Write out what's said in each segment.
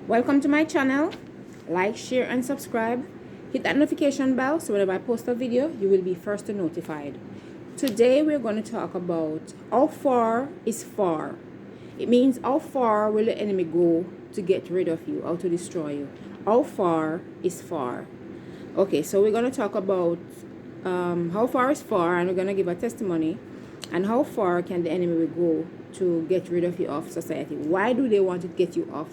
Welcome to my channel. Like, share, and subscribe. Hit that notification bell so whenever I post a video, you will be first to notified. Today we're going to talk about how far is far. It means how far will the enemy go to get rid of you, or to destroy you. How far is far. Okay, so we're going to talk about how far is far, and we're going to give a testimony. And how far can the enemy go to get rid of you off society? Why do they want to get you off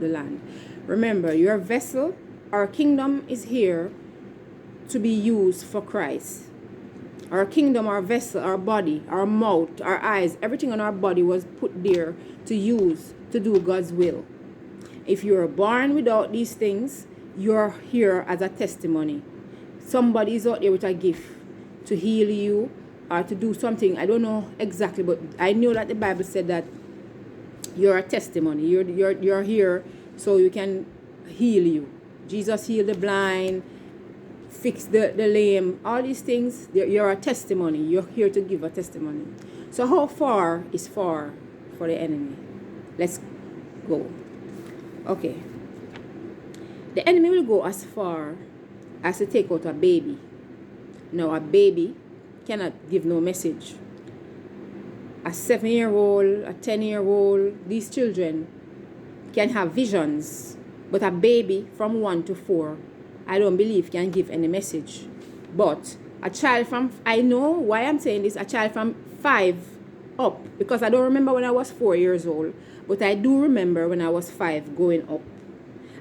the land? Remember, your vessel, our kingdom is here to be used for Christ. Our kingdom, our vessel, our body, our mouth, our eyes, everything on our body was put there to use to do God's will. If you're born without these things, you're here as a testimony. Somebody is out there with a gift to heal you or to do something. I don't know exactly, but I know that the Bible said that you're a testimony. You're here so you can heal you. Jesus healed the blind, fix the lame, all these things. You're a testimony. You're here to give a testimony. So how far is far for the enemy? Let's go. Okay. The enemy will go as far as to take out a baby. Now, a baby cannot give no message. A 7-year-old, a 10-year-old, these children can have visions. But a baby from 1 to 4, I don't believe can give any message. But a child from, I know why I'm saying this, a child from 5 up. Because I don't remember when I was 4 years old. But I do remember when I was 5 going up.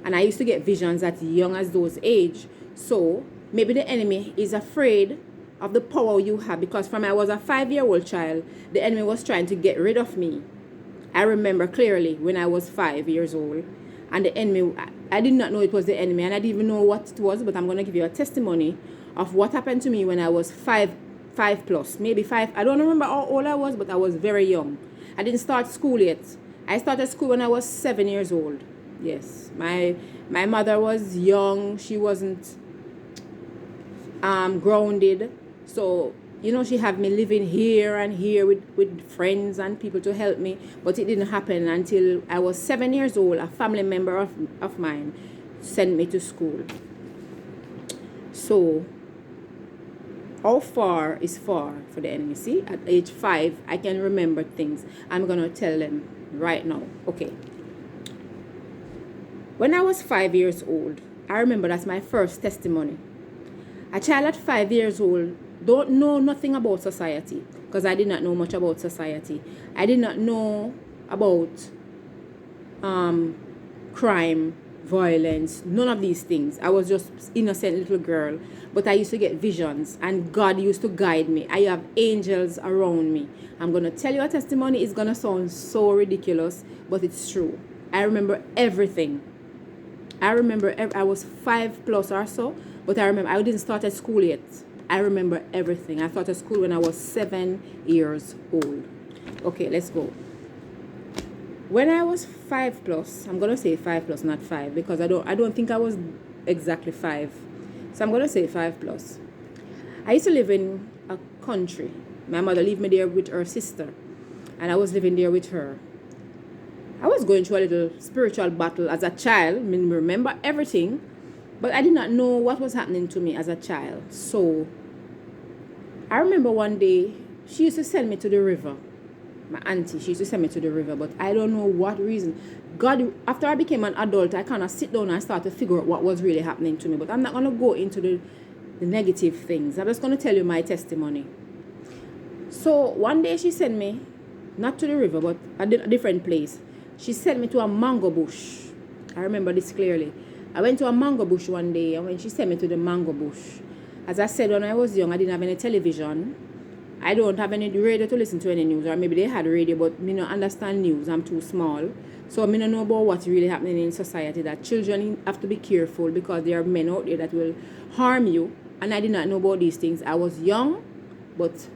And I used to get visions at young as those age. So maybe the enemy is afraid of the power you have, because from I was a 5-year-old child, the enemy was trying to get rid of me. I remember clearly when I was 5 years old, and the enemy, I did not know it was the enemy, and I didn't even know what it was, but I'm going to give you a testimony of what happened to me when I was 5 plus, maybe 5. I don't remember how old I was, but I was very young. I didn't start school yet. I started school when I was 7 years old. Yes, my mother was young. She wasn't grounded. So, she had me living here and here with friends and people to help me. But it didn't happen until I was 7 years old. A family member of mine sent me to school. So, how far is far for the enemy? See, at age 5, I can remember things. I'm going to tell them right now. Okay. When I was 5 years old, I remember that's my first testimony. A child at 5 years old don't know nothing about society, because I did not know much about society. I did not know about crime, violence, none of these things. I was just innocent little girl, but I used to get visions, and God used to guide me. I have angels around me. I'm going to tell you a testimony. It's going to sound so ridiculous, but it's true. I remember everything. I remember I was 5 plus or so, but I remember I didn't start at school yet. I remember everything. I started school when I was 7 years old. Okay, let's go. When I was 5 plus, I'm gonna say 5 plus, not 5, because I don't think I was exactly 5. So I'm gonna say 5 plus. I used to live in a country. My mother left me there with her sister, and I was living there with her. I was going through a little spiritual battle as a child. I mean, remember everything, but I did not know what was happening to me as a child. So I remember one day she used to send me to the river. My auntie, she used to send me to the river, but I don't know what reason. God, after I became an adult, I kind of sit down and start to figure out what was really happening to me. But I'm not going to go into the negative things. I'm just going to tell you my testimony. So one day she sent me, not to the river, but a different place. She sent me to a mango bush. I remember this clearly. I went to a mango bush one day, and when she sent me to the mango bush, as I said, when I was young, I didn't have any television. I don't have any radio to listen to any news, or maybe they had radio, but me don't understand news. I'm too small. So me don't know about what's really happening in society, that children have to be careful because there are men out there that will harm you. And I did not know about these things. I was young, but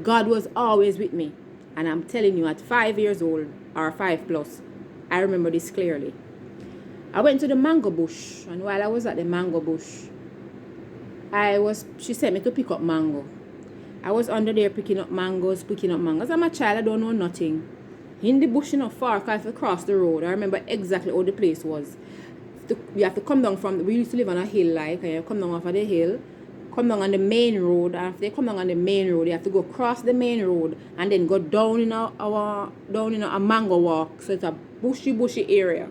God was always with me. And I'm telling you, at 5 years old, or 5 plus, I remember this clearly. I went to the mango bush, and while I was at the mango bush, she sent me to pick up mango. I was under there picking up mangoes. I'm a child, I don't know nothing. In the bush, far, because if you cross the road, I remember exactly how the place was. You have to come down we used to live on a hill, like, and you come down off of the hill, come down on the main road, and after you come down on the main road, you have to go across the main road, and then go down in a mango walk, so it's a bushy area.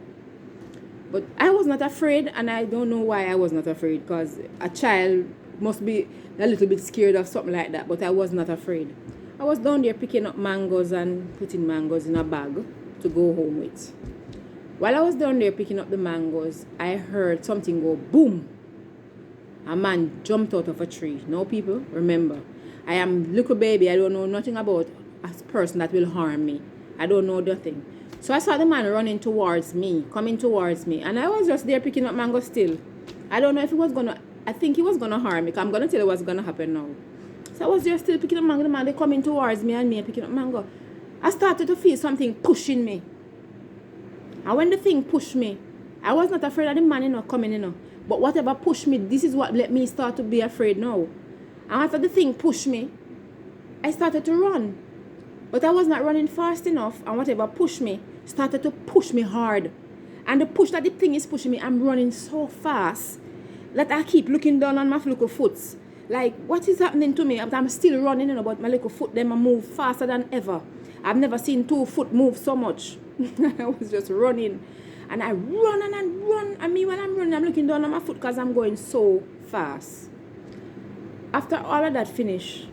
But I was not afraid, and I don't know why I was not afraid, because a child must be a little bit scared of something like that, but I was not afraid. I was down there picking up mangoes and putting mangoes in a bag to go home with. While I was down there picking up the mangoes, I heard something go boom. A man jumped out of a tree. No, people, remember, I am little baby. I don't know nothing about a person that will harm me. I don't know nothing. So I saw the man running towards me, coming towards me, and I was just there picking up mango still. I don't know if he was gonna. I think he was gonna harm me. Cause I'm gonna tell you what's gonna happen now. So I was just still picking up mango. The man they coming towards me and me picking up mango. I started to feel something pushing me. And when the thing pushed me, I was not afraid of the man, coming, But whatever pushed me, this is what let me start to be afraid now. And after the thing pushed me, I started to run. But I was not running fast enough, and whatever pushed me started to push me hard. And the push that the thing is pushing me, I'm running so fast that I keep looking down on my little foot. Like, what is happening to me? I'm still running, but my little foot, them move faster than ever. I've never seen 2 foot move so much. I was just running. And I run and I run. And me, when I'm running, I'm looking down on my foot because I'm going so fast. After all of that finished,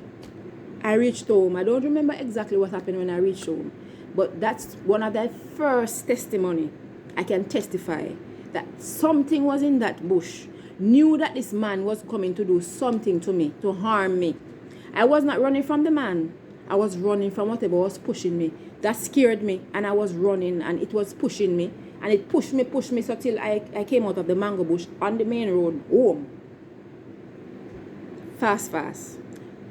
I reached home. I don't remember exactly what happened when I reached home. But that's one of the first testimony I can testify that something was in that bush. Knew that this man was coming to do something to me, to harm me. I was not running from the man. I was running from whatever was pushing me. That scared me, and I was running, and it was pushing me. And it pushed me, so till I came out of the mango bush on the main road home. Fast.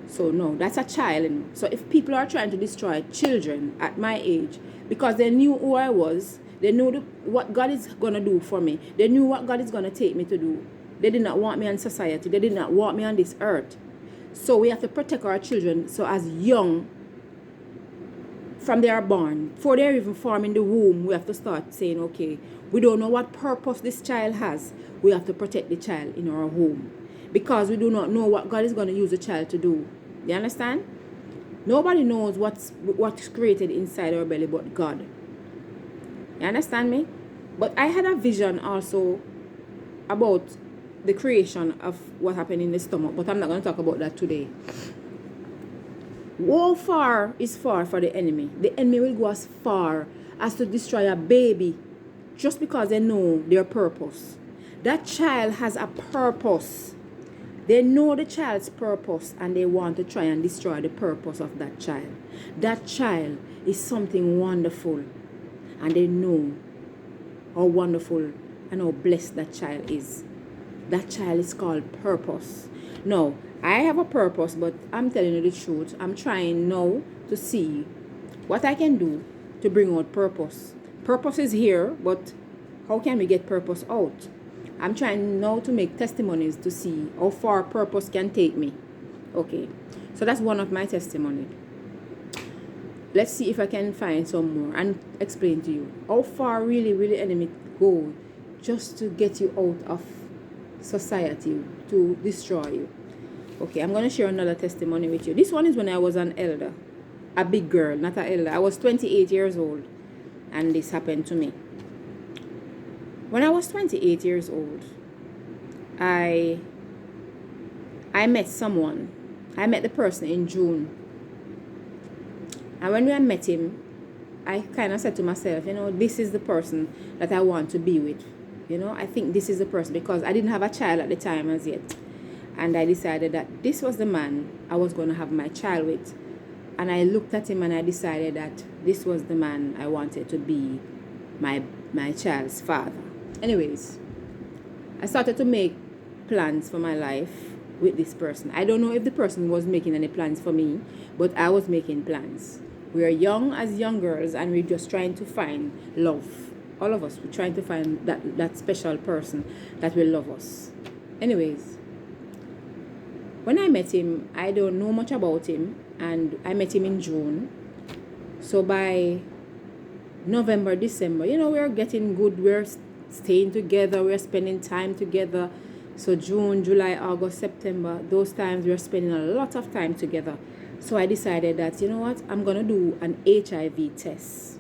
So no, that's a child. So if people are trying to destroy children at my age, because they knew who I was, they knew what God is going to do for me. They knew what God is going to take me to do. They did not want me in society. They did not want me on this earth. So we have to protect our children. So as young, from they are born, before they're even formed in the womb, we have to start saying, okay, we don't know what purpose this child has. We have to protect the child in our home. Because we do not know what God is going to use the child to do. You understand? Nobody knows what's created inside our belly but God. You understand me? But I had a vision also about the creation of what happened in the stomach, but I'm not going to talk about that today. How far is far for the enemy? The enemy will go as far as to destroy a baby just because they know their purpose. That child has a purpose. They know the child's purpose, and they want to try and destroy the purpose of that child. That child is something wonderful, and they know how wonderful and how blessed that child is. That child is called purpose. Now, I have a purpose, but I'm telling you the truth. I'm trying now to see what I can do to bring out purpose. Purpose is here, but how can we get purpose out? I'm trying now to make testimonies to see how far purpose can take me. Okay, so that's one of my testimony. Let's see if I can find some more and explain to you how far really enemy go just to get you out of society, to destroy you. Okay, I'm going to share another testimony with you. This one is when I was an elder, a big girl, not an elder. I was 28 years old, and this happened to me. When I was 28 years old, I met someone. I met the person in June. And when I met him, I kind of said to myself, this is the person that I want to be with. I think this is the person, because I didn't have a child at the time as yet. And I decided that this was the man I was going to have my child with. And I looked at him and I decided that this was the man I wanted to be my child's father. Anyways, I started to make plans for my life with this person. I don't know if the person was making any plans for me, but I was making plans. We are young as young girls, and we're just trying to find love. All of us, we're trying to find that special person that will love us. Anyways, when I met him, I don't know much about him, and I met him in June. So by November, December, you know, we're getting good. We're staying together. We're spending time together. So June, July, August, September, those times we're spending a lot of time together. So I decided that, you know what, I'm going to do an HIV test.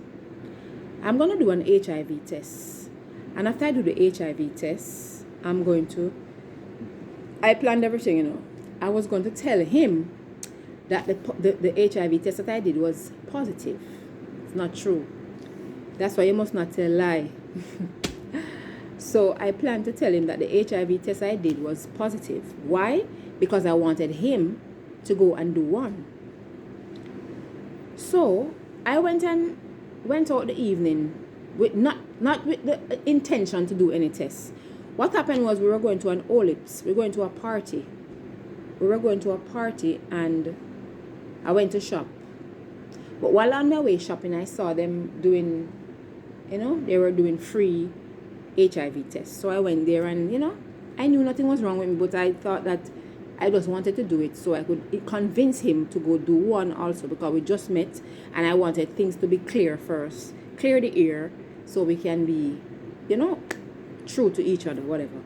I'm going to do an HIV test. And after I do the HIV test, I planned everything, you know. I was going to tell him that the HIV test that I did was positive. It's not true. That's why you must not tell a lie. So I planned to tell him that the HIV test I did was positive. Why? Because I wanted him to go and do one. So I went out the evening with not with the intention to do any tests. What happened was we were going to an Olips. We were going to a party. And I went to shop. But while on my way shopping, I saw them doing, you know, they were doing free HIV tests. So I went there and, you know, I knew nothing was wrong with me, but I thought that I just wanted to do it so I could convince him to go do one also, because we just met and I wanted things to be clear first. Clear the air so we can be, you know, true to each other, whatever.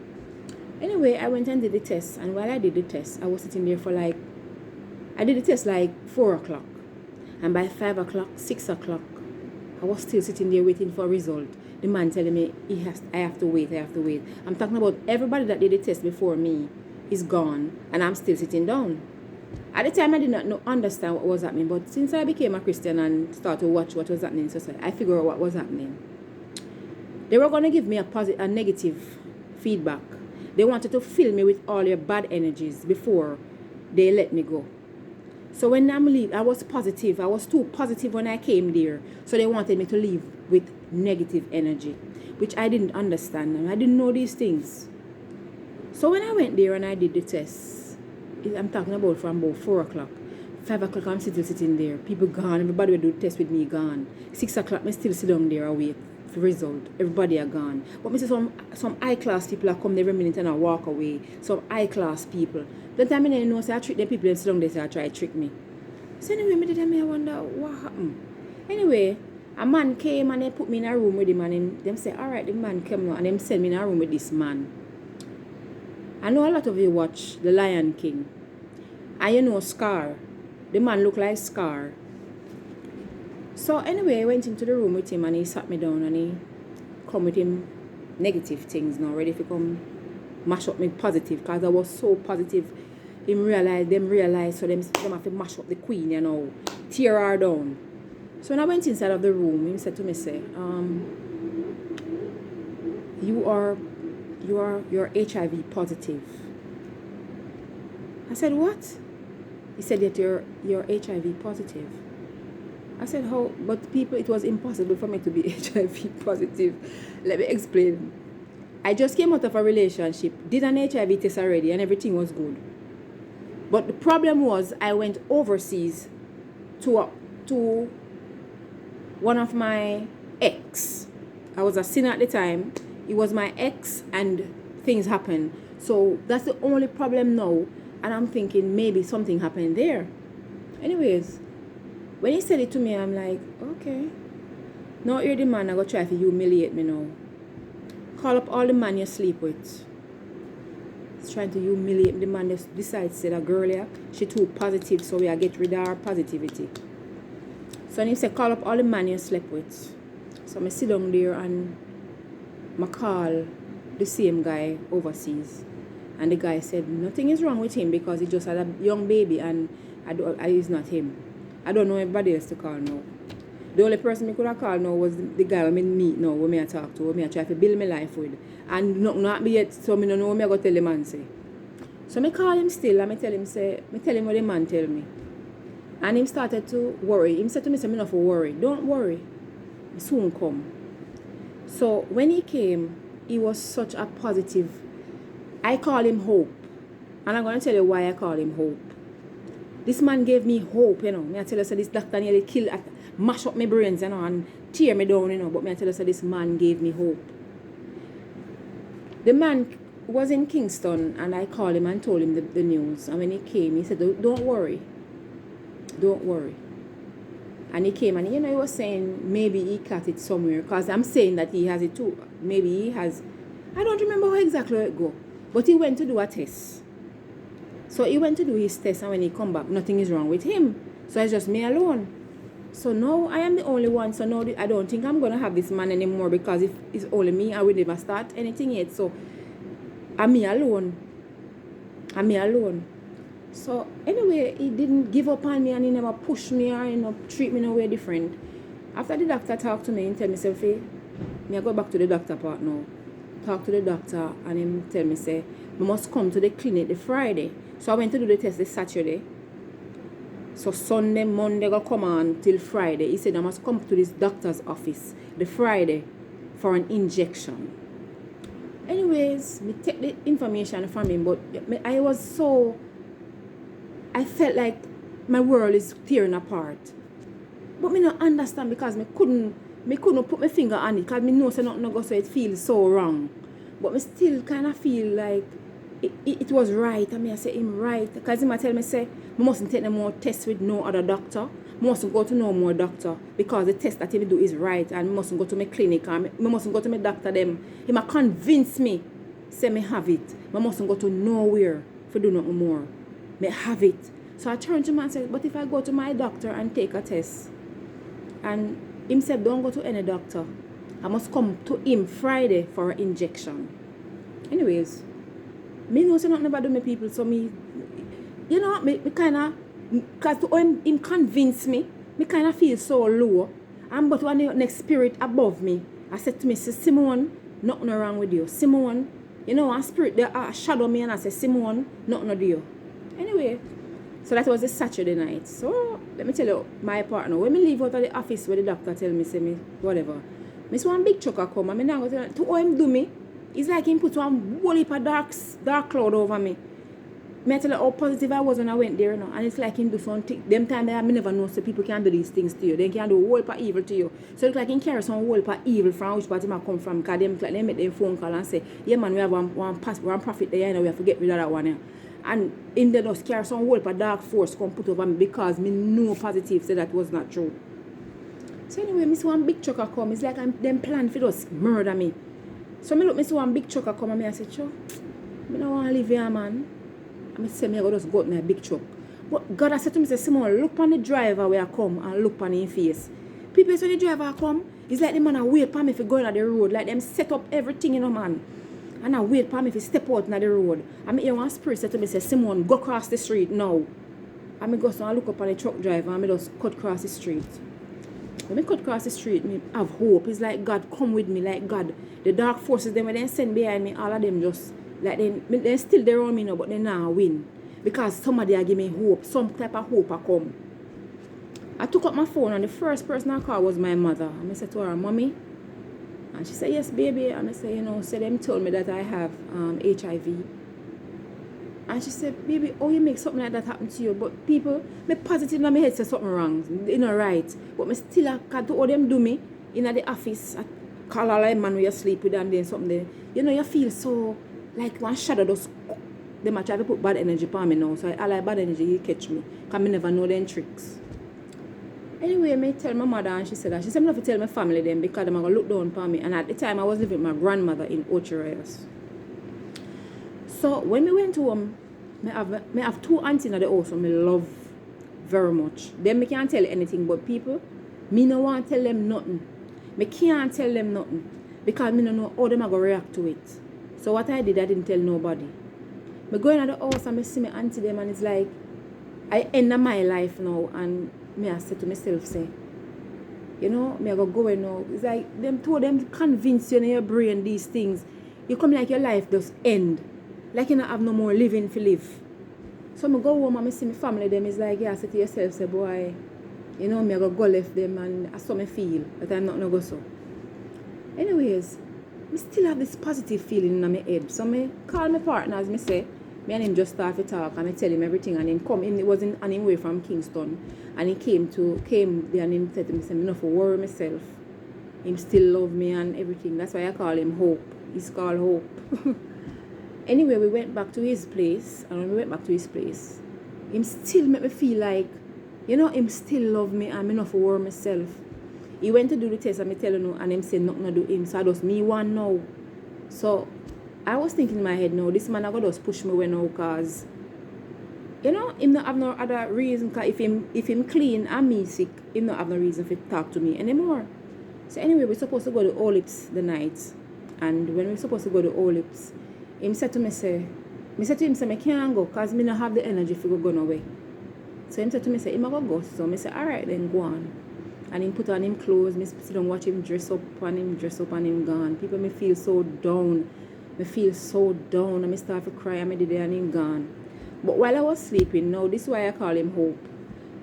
Anyway, I went and did the test, and while I did the test, I was sitting there for I did the test 4 o'clock. And by 5 o'clock, 6 o'clock, I was still sitting there waiting for a result. The man telling me I have to wait. I'm talking about everybody that did the test before me is gone, and I'm still sitting down. At the time, I did not understand what was happening, but since I became a Christian and started to watch what was happening in society, I figured out what was happening. They were going to give me a negative feedback. They wanted to fill me with all their bad energies before they let me go. So when I'm leaving, I was positive. I was too positive when I came there. So they wanted me to leave with negative energy, which I didn't understand. And I didn't know these things. So when I went there and I did the test, I'm talking about from about 4 o'clock. 5 o'clock, I'm still sitting there. People gone. Everybody will do the test with me gone. 6 o'clock, I still sit down there and wait for the result. Everybody are gone. But I see some high-class people are come every minute and I walk away. Some high-class people. The time I didn't know, I trick the people and sit down there, so I try to trick me. So anyway, I wonder what happened. Anyway, a man came and they put me in a room with him, and them say, all right, the man came now, and them send me in a room with this man. I know a lot of you watch The Lion King. And you know Scar. The man look like Scar. So anyway, I went into the room with him and he sat me down and he come with him negative things now, ready to come mash up me positive, because I was so positive. Them realize, so them have to mash up the queen, you know, tear her down. So when I went inside of the room, he said to me, say, you're HIV positive. I said, what? He said that you're HIV positive. I said, how? But people, it was impossible for me to be HIV positive. Let me explain. I just came out of a relationship, did an HIV test already, and everything was good. But the problem was, I went overseas to one of my ex. I was a sinner at the time. It was my ex, and things happened. So that's the only problem now. And I'm thinking maybe something happened there. Anyways, when he said it to me, I'm like, okay. Now you're the man, I go try to humiliate me now. Call up all the man you sleep with. He's trying to humiliate me. The man just decides to say that girl here, she too positive, so we are get rid of her positivity. So he said, call up all the man you slept with. So I sit down there and I call the same guy overseas. And the guy said nothing is wrong with him because he just had a young baby and it's not him. I don't know anybody else to call now. The only person I could have called now was the guy I meet now, who I talk to, who I try to build my life with. And not me yet, so I don't know what I go tell the man say. So I call him still and I tell him what the man tell me. And he started to worry. He said to me, I'm not for worry. Don't worry. I soon come. So when he came, he was such a positive. I call him Hope. And I'm going to tell you why I call him Hope. This man gave me hope, you know. I tell you, so this doctor nearly mash up my brains, you know, and tear me down, you know. But I tell you, so this man gave me hope. The man was in Kingston, and I called him and told him the news. And when he came, he said, don't worry. Don't worry. And he came and, he was saying maybe he got it somewhere. Because I'm saying that he has it too. Maybe he has. I don't remember how exactly it go. But he went to do a test. So he went to do his test, and when he come back, nothing is wrong with him. So it's just me alone. So now I am the only one. So now I don't think I'm going to have this man anymore, because if it's only me, I will never start anything yet. So I'm me alone. So anyway, he didn't give up on me, and he never pushed me or treat me no way different. After the doctor talked to me and tell me, say, me I go back to the doctor part now. Talk to the doctor, and him tell me, say, we must come to the clinic the Friday. So I went to do the test this Saturday. So Sunday, Monday, go come on till Friday. He said I must come to this doctor's office the Friday for an injection. Anyways, me take the information from him, but I felt like my world is tearing apart. But me not understand, because me couldn't put my finger on it, because me know say nothing go, so it feels so wrong. But me still kind of feel like it was right. I mean, I say him right, because he might tell me, say, I mustn't take no more tests with no other doctor. I mustn't go to no more doctor, because the test that he do is right, and I mustn't go to my clinic, and I mustn't go to my doctor them. He might convince me, say me have it. I mustn't go to nowhere for do nothing more. Me have it. So I turned to him and said, but if I go to my doctor and take a test, and him said, don't go to any doctor, I must come to him Friday for an injection. Anyways, me know say nothing about do my people, so me me kind of, because when him convince me kind of feel so low. And but when the next spirit above me, I said to me, say, Simone, nothing wrong with you. Simone, a spirit there shadow me, and I said, Simone, nothing with you. Anyway, so that was a Saturday night. So let me tell you, my partner, when me leave out of the office where the doctor tell me, say me, whatever, me see one big trucker come, and me now go to how him do me. It's like him put one whole heap of dark cloud over me. Me tell you how positive I was when I went there, and it's like him do something. Them time I never know, so people can do these things to you. They can do a whole heap of evil to you. So it's like him carry some whole heap of evil from which part him come from. Because they make them phone call and say, yeah man, we have one prophet there, we have to get rid of that one. And in the just carry some whole heap of dark force come put over me, because me know positive say that was not true. So anyway, me see one big trucker come. It's like them plan for just murder me. So me see one big trucker come, and I say, sure, me don't want to live here, man. And I say, me just go out in a big truck. But God, I said to me, say, Simone, look on the driver where I come, and look on his face. People say the driver come, it's like the man wait for me if go on the road. Like them set up everything, man. And I wait for me if he step out on the road. And I hear one spirit say to me, say, Simone, go across the street now. And I go so I look up on the truck driver, and I just cut across the street. When I cut across the street, I have hope. It's like God come with me, like God. The dark forces, them when they send behind me, all of them just, like they're still there on me now, but they now win. Because somebody give me hope, some type of hope I come. I took up my phone, and the first person I called was my mother. And I said to her, Mommy. And she said, yes, baby. And I said, so them told me that I have HIV. And she said, baby, how you make something like that happen to you? But people, me positive in my head say something wrong. You know, right. But me still can't do all them do me in the office. I call all the man where you sleep with and then something there. You feel so like one shadow just, they might try to put bad energy upon me now. So I like bad energy, you catch me. Because I never know them tricks. Anyway, I tell my mother, and she said that. She said I'm not to tell my family them, because they're going to look down upon me. And at the time, I was living with my grandmother in Ocho Rios. So when we went home, I have two aunties in the house who I love very much. Them I can't tell anything, but people, me no want to tell them nothing. Me can't tell them nothing, because me don't know how them are going to react to it. So what I did, I didn't tell nobody. I go in the house and I see my auntie them, and it's like I end my life now, and me I say to myself, say, me I go in now. It's like them two of them convince you in your brain these things. You come like your life just end. Like you don't have no more living to live. So I go home and I see my family them. It's like, yeah, I say to yourself, say, boy, me I go left them, and I saw me feel that I'm not going to go so. Anyways, I still have this positive feeling in my head. So I call my partner, as I say, me and him just start to talk, and I tell him everything, and him come in. It was on him way from Kingston, and he came there, and he said to me, say, me not for worry myself. Him still love me and everything. That's why I call him Hope. He's called Hope. Anyway, we went back to his place, and when we went back to his place, him still make me feel like You know, him still love me and me not for worry myself. He went to do the test and me tell you no, and him say nothing to do him. So I just me one now. So I was thinking in my head, no, this man I gotta just push me away now, cause you know, him not have no other reason. Cause if him clean and me sick, him not have no reason to talk to me anymore. So anyway, we're supposed to go to Olips the night, and when we're supposed to go to Olips, him said to me say, I can't go, cause me not have the energy to go away. So him said to me say, him a go. So I said, alright then, go on. And him put on him clothes, me sit down watch him dress up and him gone. People me feel so down. And me start to cry and me did it and him gone. But while I was sleeping, now this is why I call him Hope.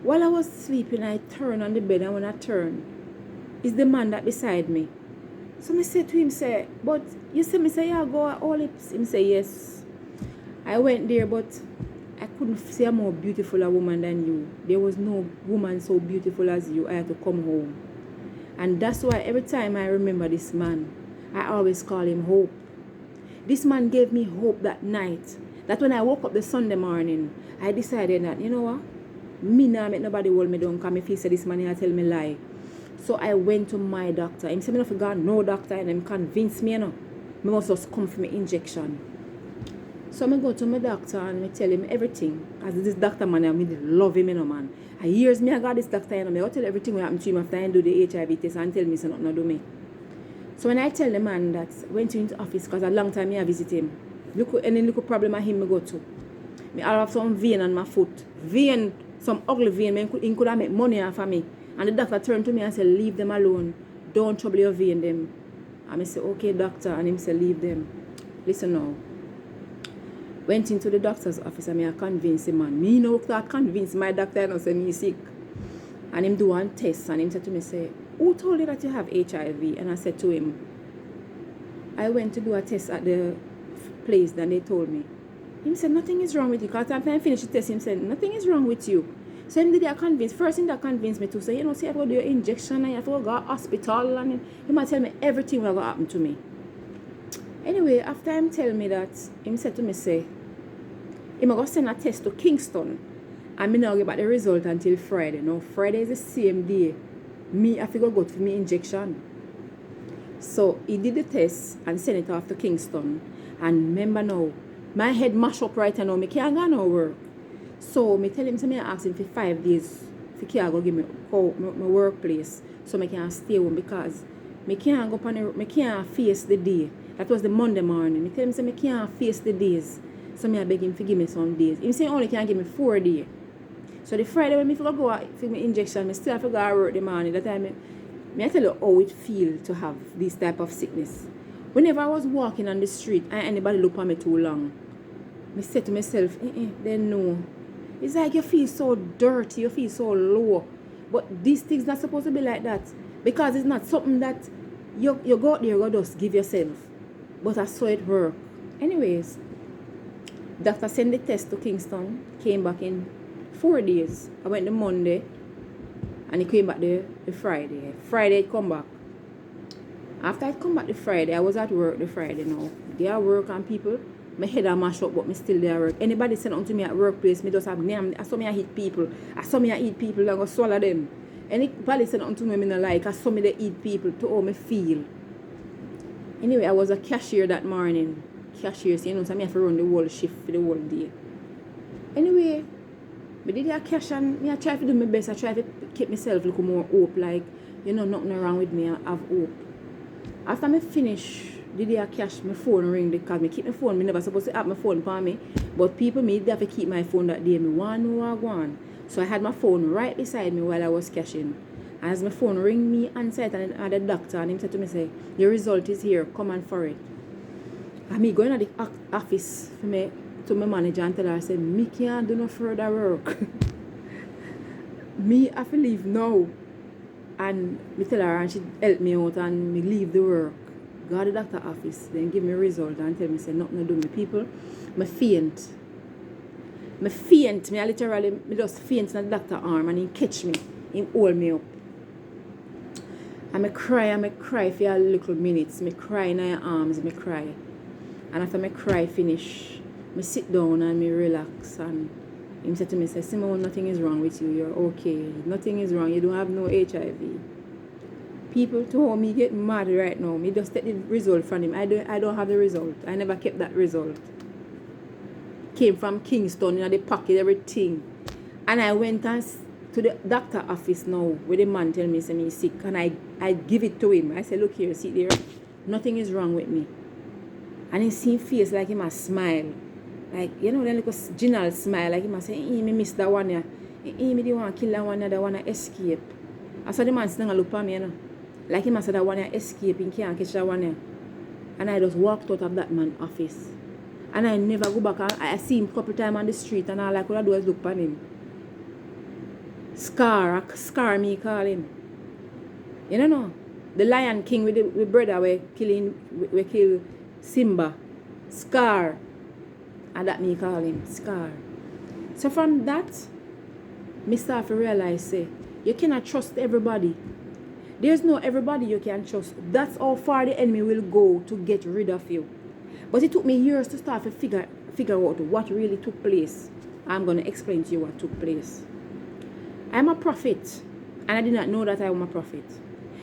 While I was sleeping, I turned on the bed, and when I turned, it's the man that beside me. So I said to him, say, but you see me say, yeah, go at Olips. Him say, yes. I went there, but I couldn't see a more beautiful a woman than you. There was no woman so beautiful as you. I had to come home. And that's why every time I remember this man, I always call him Hope. This man gave me hope that night. That when I woke up the Sunday morning, I decided that, you know what? Me now make nobody hold me down, because me feel say this man here tell me lie. So I went to my doctor. He said me not forgot no doctor, and him convinced me, you know. Me must just come for my injection. So I go to my doctor and I tell him everything. As this doctor man, I really love him, you know, man. And years me I got this doctor, you know, I tell everything what happened to him after I do the HIV test and tell me so nothing to do me. So when I tell the man that went into office, because a long time me I visit him, any little problem I him me go to. Me I have some vein on my foot. Vein, some ugly vein, he could have make money off of me. And the doctor turned to me and said, leave them alone. Don't trouble your vein them. And I said, okay doctor, and him said, leave them. Listen now. Went into the doctor's office and I convinced him, man. Me no I convince my doctor and say me sick. And him do one test and him said to me, say, who told you that you have HIV? And I said to him, I went to do a test at the place that they told me. Him said, nothing is wrong with you. Because after I finished the test, him said, nothing is wrong with you. So him did I convince, first thing that convinced me to say, you know, see I have to do your injection and you have to go to hospital, and he might tell me everything will happen to me. Anyway, after him tell me that, him said to me, say, he might go send a test to Kingston. And me now get back the result until Friday. Now, Friday is the same day. Me have to go for me injection. So, he did the test and sent it off to Kingston. And remember now, my head mash up right now. Me can't go no work. So, me tell him, so me ask him for 5 days. If he can't go give me my workplace. So, me can stay home because me can't go upon me can't face the day. That was the Monday morning. Me tell him, so me can't face the days. So, me I beg him to give me some days. He say only can give me 4 days. So, the Friday when me go for my injection, me still have to go to work the morning. That time, I tell you how it feel to have this type of sickness. Whenever I was walking on the street and anybody look at me too long, I said to myself, they know. It's like you feel so dirty, you feel so low. But these things not supposed to be like that. Because it's not something that you go out there, you just give yourself. But I saw it work. Anyways, doctor sent the test to Kingston, came back in 4 days. I went the Monday, and he came back the Friday. Friday, it come back. After I come back the Friday, I was at work the Friday now. There I work and people, my head I mash up, but me still there work. Anybody send on to me at workplace, me just have name. I saw me I hit people. I saw me I eat people and go swallow them. Anybody send on to me not like. I saw me they eat people to how me feel. Anyway, I was a cashier that morning. Cashier, so you know, so I have to run the whole shift for the whole day. Anyway, I did a cash and I try to do my best. I try to keep myself a little more hope, like, you know, nothing wrong with me. I have hope. After I finish the day I cash, my phone ring because I keep my phone. I never supposed to have my phone for me. But people, they have to keep my phone that day. I want to know what I want. So I had my phone right beside me while I was cashing. And as my phone ring me answer it, and the doctor, and him said to me, say, your result is here, come on for it. And me going to the office for me, to my manager and tell her, I said, me can't do no further work. Me have to leave now. And me tell her and she help me out and me leave the work. Go to the doctor office, then give me a result and tell me, say, nothing to do me people. Me faint. Me just faint in the doctor arm and he catch me. He hold me up. And me cry for a little minutes. Me cry in her arms, me cry. And after me cry finish, me sit down and me relax and He said to me, say, Simone, nothing is wrong with you. You're okay. Nothing is wrong. You don't have no HIV. People told me get mad right now. Me just take the result from him. I don't have the result. I never kept that result. Came from Kingston in the pocket, everything. And I went to the doctor office now where the man tell me say me sick. And I give it to him. I said, look here, see there. Nothing is wrong with me. And he see face like him a smile. Like, you know, then like a general smile. Like him a say, me miss that one here. Me the one kill that one here, that one escape. I saw the man sitting and look at me, you know. Like him I said that one escape, he can't catch that one. And I just walked out of that man's office. And I never go back. I see him a couple times on the street and all I could do is look at him. Scar me call him. You don't know? The Lion King with the brother we kill Simba. Scar. And that me call him. Scar. So from that, me start to realize say, you cannot trust everybody. There's no everybody you can trust. That's how far the enemy will go to get rid of you. But it took me years to start to figure out what really took place. I'm going to explain to you what took place. I'm a prophet. And I did not know that I am a prophet.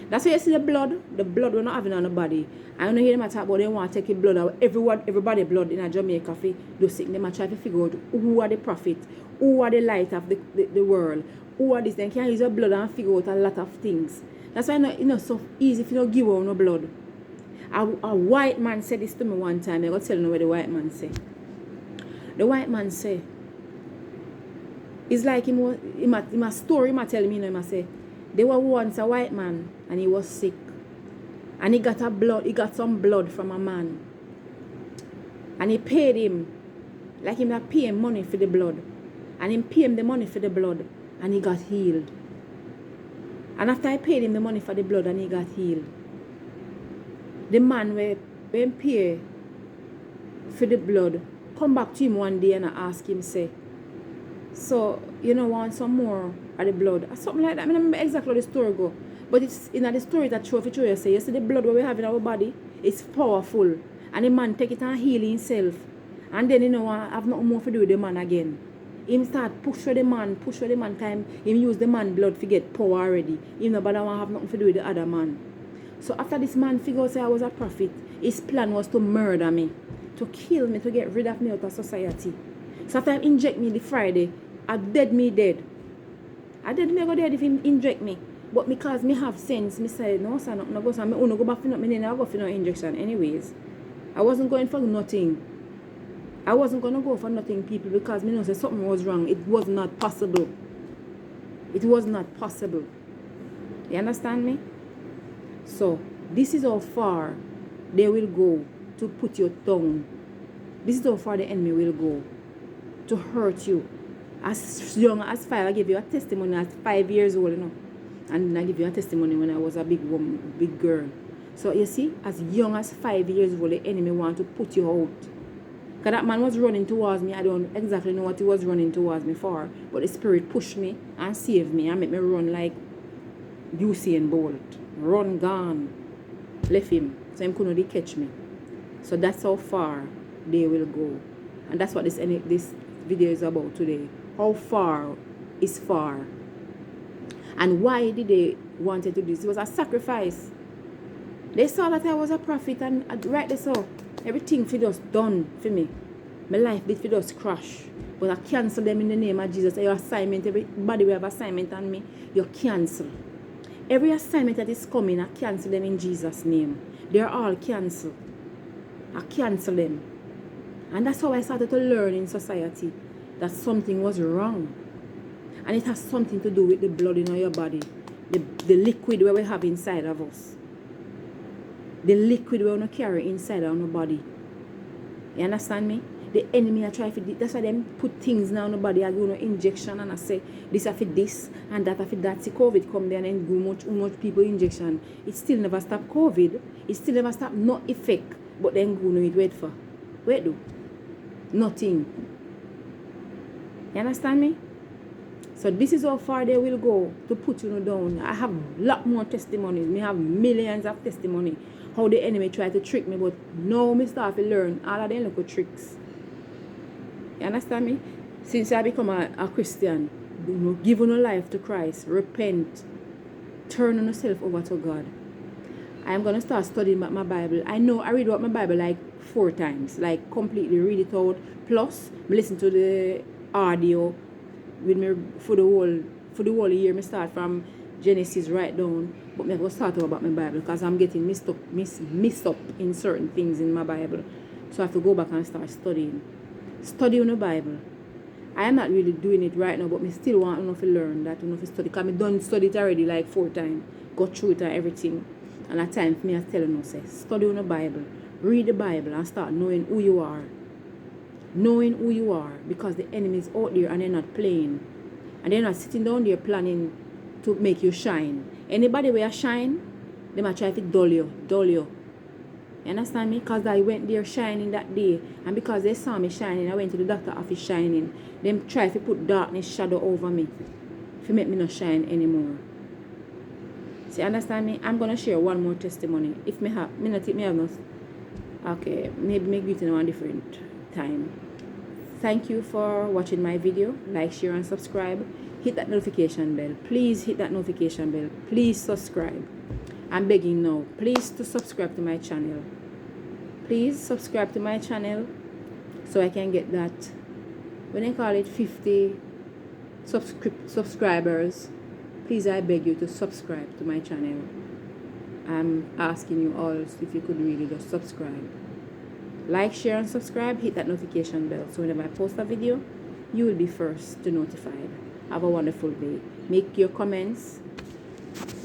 That's why you see the blood we're not having on the body. I don't hear them talk about they want to take the blood out. Everybody blood in a Jamaica fi do sick. They might try to figure out who are the prophet, who are the light of the world, who are this. They can use your blood and figure out a lot of things. That's why it's not so easy if you don't give out no blood. A white man said this to me one time. I'm going to tell you what the white man said. The white man said, it's like in my story, he tell me, you know, he say, there was once a white man and he was sick. And he got some blood from a man. And he paid him, like him that pay him money for the blood. And he paid him the money for the blood and he got healed. And after I paid him the money for the blood and he got healed, the man when pay for the blood come back to him one day and I ask him, say, so you know want some more of the blood? Or something like that. I don't remember exactly how the story go. But it's in the story that show you say, you see the blood we have in our body, it's powerful. And the man take it and heal himself. And then you know have nothing more to do with the man again. Him start push for the man time. Him use the man blood to get power already. Him no bother want have nothing to do with the other man. So after this man figured out say I was a prophet, his plan was to murder me, to kill me, to get rid of me out of society. So after him inject me the Friday, I dead. I dead me go dead if him inject me. But because me have sense, me say no sir, no go sir, me go back for nothing, then I go for no injection anyways. I wasn't going for nothing. I wasn't going to go for nothing, people, because me know say something was wrong. It was not possible. It was not possible. You understand me? So, this is how far they will go to put you down. This is how far the enemy will go to hurt you. As young as 5, I gave you a testimony at 5 years old, you know. And I give you a testimony when I was a big woman, big girl. So, you see, as young as 5 years old, the enemy want to put you out. Because that man was running towards me. I don't exactly know what he was running towards me for. But the spirit pushed me and saved me and made me run like Usain Bolt. Run, gone. Left him. So he couldn't really catch me. So that's how far they will go. And that's what this video is about today. How far is far. And why did they want to do this? It was a sacrifice. They saw that I was a prophet and right they saw. Everything for just done for me. My life did for just crash. But I cancel them in the name of Jesus. Your assignment, everybody will have assignment on me. You cancel. Every assignment that is coming, I cancel them in Jesus' name. They're all canceled. I cancel them. And that's how I started to learn in society that something was wrong. And it has something to do with the blood in your body. The liquid where we have inside of us. The liquid we want to carry inside our body. You understand me? The enemy I try to, that's why them put things now in the body. I go no injection and I say this I fit this and that I fit that. See COVID come there and then go much people injection. It still never stop COVID. It still never stop no effect. But then go no it wait for. Wait do. Nothing. You understand me? So this is how far they will go to put you down. I have a lot more testimonies. I have millions of testimony. How the enemy tried to trick me, but now I start to learn all of them little tricks. You understand me? Since I become a Christian, give on your life to Christ, repent, turn on yourself over to God. I'm gonna start studying my Bible. I know I read out my Bible like 4 times, like completely read it out. Plus, I listen to the audio with me for the whole year. Me start from Genesis right down, but me go start about my Bible because I'm getting mixed up in certain things in my Bible. So I have to go back and start studying. Studying the Bible. I am not really doing it right now, but me still want enough to learn that enough to study. Because I done study it already like 4 times. Go through it and everything. And at times me I tell you, say, study on the Bible. Read the Bible and start knowing who you are. Knowing who you are. Because the enemy is out there and they're not playing. And they're not sitting down there planning to make you shine. Anybody where you shine, they might try to dull you. You understand me? Because I went there shining that day. And because they saw me shining, I went to the doctor office shining. Them try to put darkness shadow over me. To make me not shine anymore. See, understand me? I'm going to share one more testimony. If me have, me not okay, maybe make it in a different time. Thank you for watching my video. Like, share, and subscribe. Hit that notification bell. Please hit that notification bell. Please subscribe. I'm begging now. Please to subscribe to my channel. Please subscribe to my channel so I can get that, when I call it 50 subscribers. Please, I beg you to subscribe to my channel. I'm asking you all if you could really just subscribe. Like, share, and subscribe. Hit that notification bell so whenever I post a video, you will be first to notified. Have a wonderful day. Make your comments